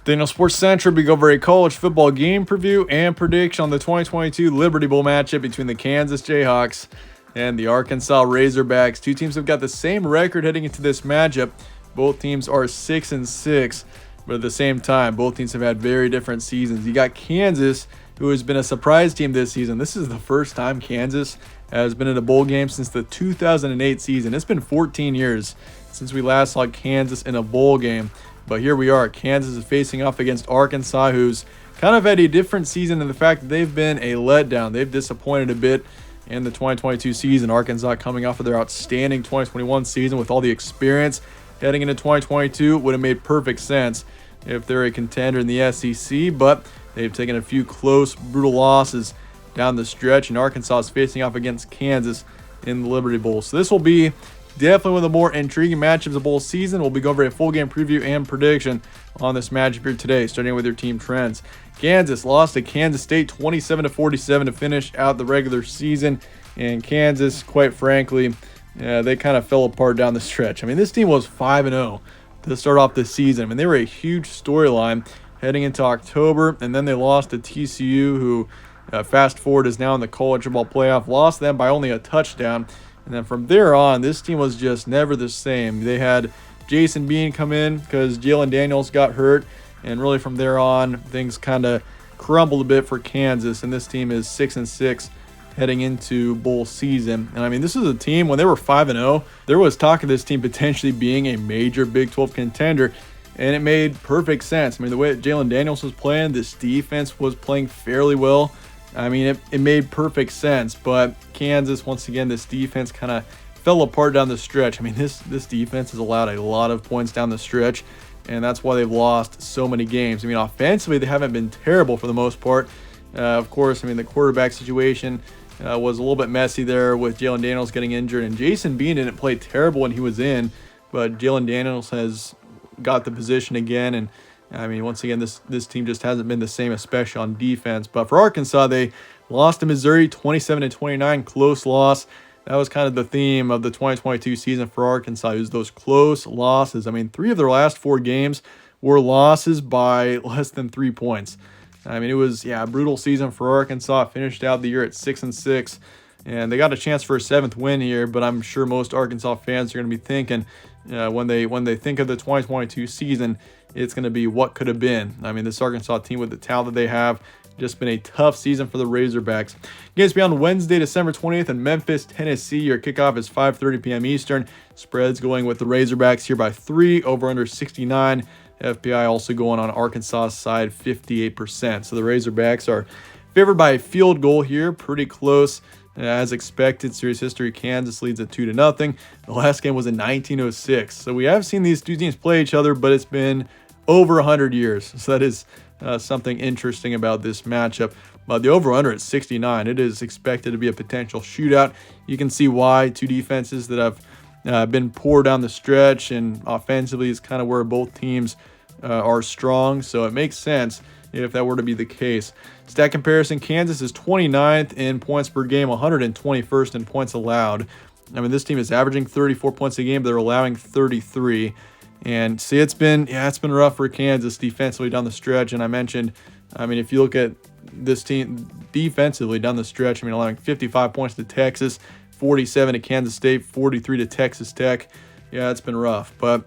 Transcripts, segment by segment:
Daniel Sports Central, we go over a college football game preview and prediction on the 2022 Liberty Bowl matchup between the Kansas Jayhawks and the Arkansas Razorbacks. Two teams have got the same record heading into this matchup. Both teams are 6-6, but at the same time, both teams have had very different seasons. You got Kansas, who has been a surprise team this season. This is the first time Kansas has been in a bowl game since the 2008 season. It's been 14 years since we last saw Kansas in a bowl game. But here we are. Kansas is facing off against Arkansas, who's kind of had a different season in the fact that they've been a letdown. They've disappointed a bit in the 2022 season. Arkansas coming off of their outstanding 2021 season with all the experience heading into 2022 would have made perfect sense if they're a contender in the SEC, but they've taken a few close, brutal losses down the stretch, and Arkansas is facing off against Kansas in the Liberty Bowl. So this will be definitely one of the more intriguing matchups of bowl season. We'll be going over a full game preview and prediction on this matchup here today, starting with your team trends. Kansas lost to Kansas State 27-47 to finish out the regular season, and Kansas, quite frankly, they kind of fell apart down the stretch. I mean, this team was 5-0 to start off the season. I mean, they were a huge storyline heading into October, and then they lost to TCU, who fast forward is now in the college football playoff, lost them by only a touchdown. And then from there on, this team was just never the same. They had Jason Bean come in because Jalen Daniels got hurt. And really from there on, things kind of crumbled a bit for Kansas. And this team is 6-6 heading into bowl season. And I mean, this is a team, when they were 5-0, there was talk of this team potentially being a major Big 12 contender. And it made perfect sense. I mean, the way Jalen Daniels was playing, this defense was playing fairly well. I mean, it made perfect sense, but Kansas, once again, this defense kind of fell apart down the stretch. I mean, this defense has allowed a lot of points down the stretch, and that's why they've lost so many games. I mean, offensively, they haven't been terrible for the most part. Of course, I mean, the quarterback situation was a little bit messy there with Jalen Daniels getting injured, and Jason Bean didn't play terrible when he was in, but Jalen Daniels has got the position again, and I mean, once again, this team just hasn't been the same, especially on defense. But for Arkansas, they lost to Missouri 27-29, close loss. That was kind of the theme of the 2022 season for Arkansas, is those close losses. I mean, 3 of their last 4 games were losses by less than 3 points. I mean, it was, a brutal season for Arkansas. Finished out the year at 6-6, and they got a chance for a 7th win here, but I'm sure most Arkansas fans are going to be thinking, when they think of the 2022 season, it's going to be what could have been. I mean, this Arkansas team with the talent that they have, just been a tough season for the Razorbacks. Games be on Wednesday, December 20th in Memphis, Tennessee. Your kickoff is 5:30 p.m. Eastern. Spreads going with the Razorbacks here by 3, over under 69. FPI also going on Arkansas' side, 58%. So the Razorbacks are favored by a field goal here, pretty close. As expected, series history, Kansas leads at 2-0. The last game was in 1906. So we have seen these two teams play each other, but it's been over 100 years. So that is something interesting about this matchup. But the over-under at 69, it is expected to be a potential shootout. You can see why. Two defenses that have been poor down the stretch, and offensively is kind of where both teams are strong. So it makes sense if that were to be the case. Stat comparison, Kansas is 29th in points per game, 121st in points allowed. I mean, this team is averaging 34 points a game, but they're allowing 33. And see, it's been rough for Kansas defensively down the stretch. And I mentioned, I mean, if you look at this team defensively down the stretch, I mean, allowing 55 points to Texas, 47 to Kansas State, 43 to Texas Tech. Yeah, it's been rough. But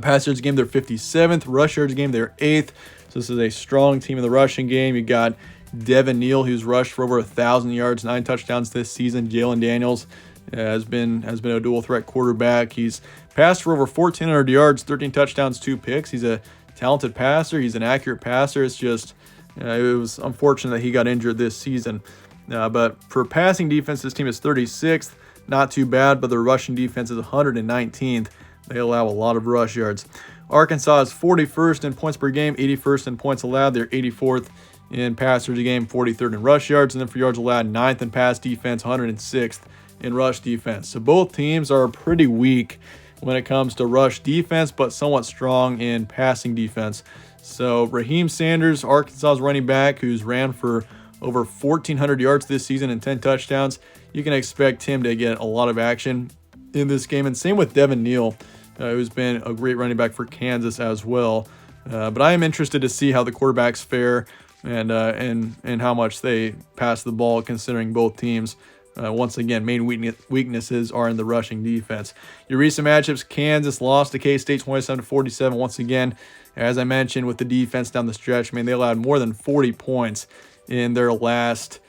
pass yards game, they're 57th. Rush yards game, they're 8th. So this is a strong team in the rushing game. You got Devin Neal, who's rushed for over 1,000 yards, 9 touchdowns this season. Jalen Daniels has been a dual threat quarterback. He's passed for over 1,400 yards, 13 touchdowns, 2 picks. He's a talented passer. He's an accurate passer. It's just it was unfortunate that he got injured this season. But for passing defense, this team is 36th. Not too bad, but their rushing defense is 119th. They allow a lot of rush yards. Arkansas is 41st in points per game, 81st in points allowed. They're 84th in pass yards a game, 43rd in rush yards. And then for yards allowed, 9th in pass defense, 106th in rush defense. So both teams are pretty weak when it comes to rush defense, but somewhat strong in passing defense. So Raheem Sanders, Arkansas's running back, who's ran for over 1,400 yards this season and 10 touchdowns, you can expect him to get a lot of action in this game. And same with Devin Neal, who's been a great running back for Kansas as well. But I am interested to see how the quarterbacks fare and how much they pass the ball, considering both teams. Once again, main weaknesses are in the rushing defense. Your recent matchups: Kansas lost to K-State 27-47. Once again, as I mentioned, with the defense down the stretch, they allowed more than 40 points in their last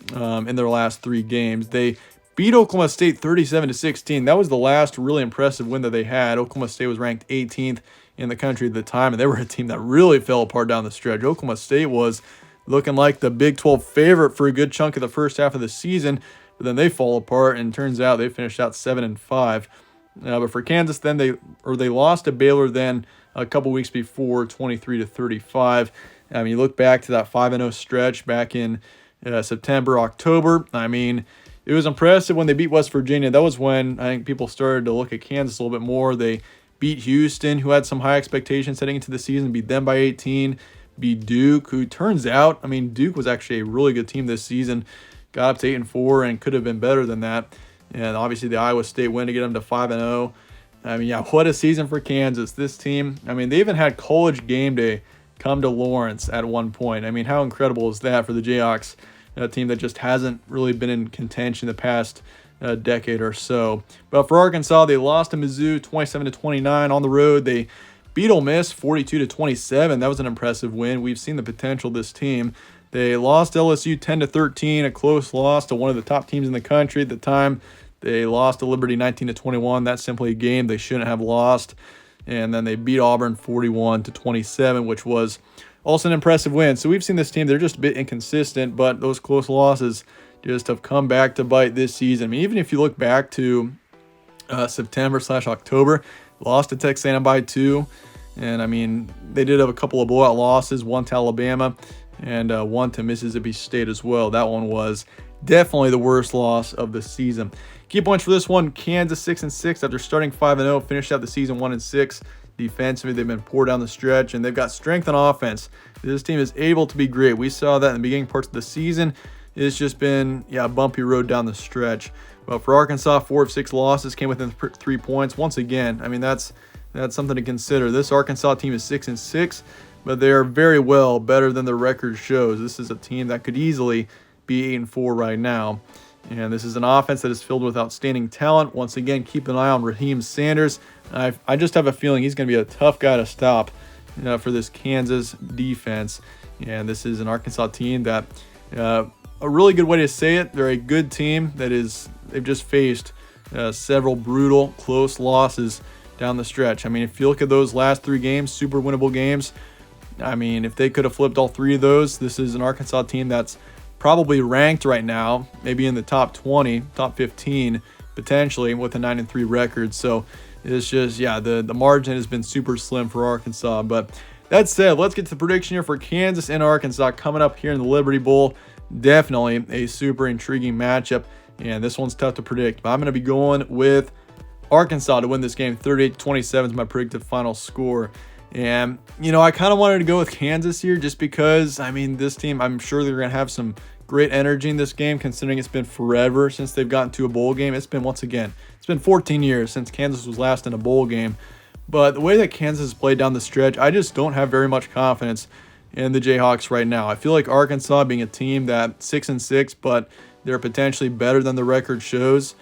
3 games. They beat Oklahoma State 37-16. That was the last really impressive win that they had. Oklahoma State was ranked 18th in the country at the time, and they were a team that really fell apart down the stretch. Oklahoma State was looking like the Big 12 favorite for a good chunk of the first half of the season, but then they fall apart, and it turns out they finished out 7-5. But for Kansas, then they lost to Baylor then a couple weeks before, 23-35. You look back to that 5-0 stretch back in September, October. It was impressive when they beat West Virginia. That was when I think people started to look at Kansas a little bit more. They beat Houston, who had some high expectations heading into the season, beat them by 18, beat Duke, who turns out, Duke was actually a really good team this season, got up to 8-4 and could have been better than that. And obviously the Iowa State win to get them to 5-0. What a season for Kansas. This team, they even had College game day come to Lawrence at one point. How incredible is that for the Jayhawks, a team that just hasn't really been in contention the past decade or so. But for Arkansas, they lost to Mizzou 27-29 on the road. They beat Ole Miss 42-27. That was an impressive win. We've seen the potential of this team. They lost LSU 10-13, a close loss to one of the top teams in the country at the time. They lost to Liberty 19-21. That's simply a game they shouldn't have lost. And then they beat Auburn 41-27, which was also an impressive win. So we've seen this team, they're just a bit inconsistent, but those close losses just have come back to bite this season. Even if you look back to September/October, lost to Texas A&M by 2. And they did have a couple of blowout losses, one to Alabama and one to Mississippi State as well. That one was definitely the worst loss of the season. Key points for this one: Kansas 6-6 after starting 5-0, finished out the season 1-6. Defensively, they've been poor down the stretch, and they've got strength on offense. This team is able to be great. We saw that in the beginning parts of the season. It's just been a bumpy road down the stretch. But for Arkansas, 4 of 6 losses came within 3 points. Once again, that's something to consider. This Arkansas team is 6-6, but they are very well better than the record shows. This is a team that could easily be 8-4 right now. And this is an offense that is filled with outstanding talent. Once again, keep an eye on Raheem Sanders. I just have a feeling he's going to be a tough guy to stop for this Kansas defense. And this is an Arkansas team that, a really good way to say it, they're a good team they've just faced several brutal, close losses down the stretch. If you look at those last 3 games, super winnable games, if they could have flipped all 3 of those, this is an Arkansas team that's probably ranked right now, maybe in the top 20, top 15, potentially, with a 9-3 record. So it's just, the margin has been super slim for Arkansas. But that said, let's get to the prediction here for Kansas and Arkansas coming up here in the Liberty Bowl. Definitely a super intriguing matchup, and this one's tough to predict. But I'm going to be going with Arkansas to win this game. 38-27 is my predicted final score. And, I kind of wanted to go with Kansas here just because, this team, I'm sure they're going to have some great energy in this game, considering it's been forever since they've gotten to a bowl game. It's been 14 years since Kansas was last in a bowl game. But the way that Kansas has played down the stretch, I just don't have very much confidence in the Jayhawks right now. I feel like Arkansas, being a team that 6-6, but they're potentially better than the record shows,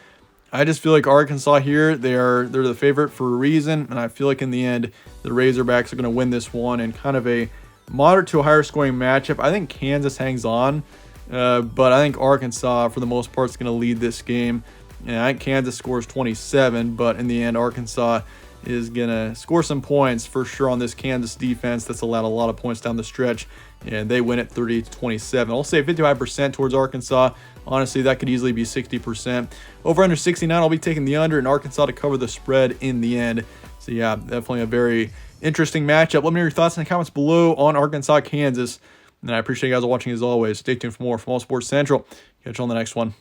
I just feel like Arkansas here, they're the favorite for a reason, and I feel like in the end, the Razorbacks are going to win this one in kind of a moderate to a higher scoring matchup. I think Kansas hangs on, but I think Arkansas, for the most part, is going to lead this game. And I think Kansas scores 27, but in the end, Arkansas is going to score some points for sure on this Kansas defense that's allowed a lot of points down the stretch, and they win at 30-27. I'll say 55% towards Arkansas. Honestly, that could easily be 60%. Over under 69, I'll be taking the under, and Arkansas to cover the spread in the end. So definitely a very interesting matchup. Let me know your thoughts in the comments below on Arkansas, Kansas. And I appreciate you guys watching as always. Stay tuned for more from All Sports Central. Catch you on the next one.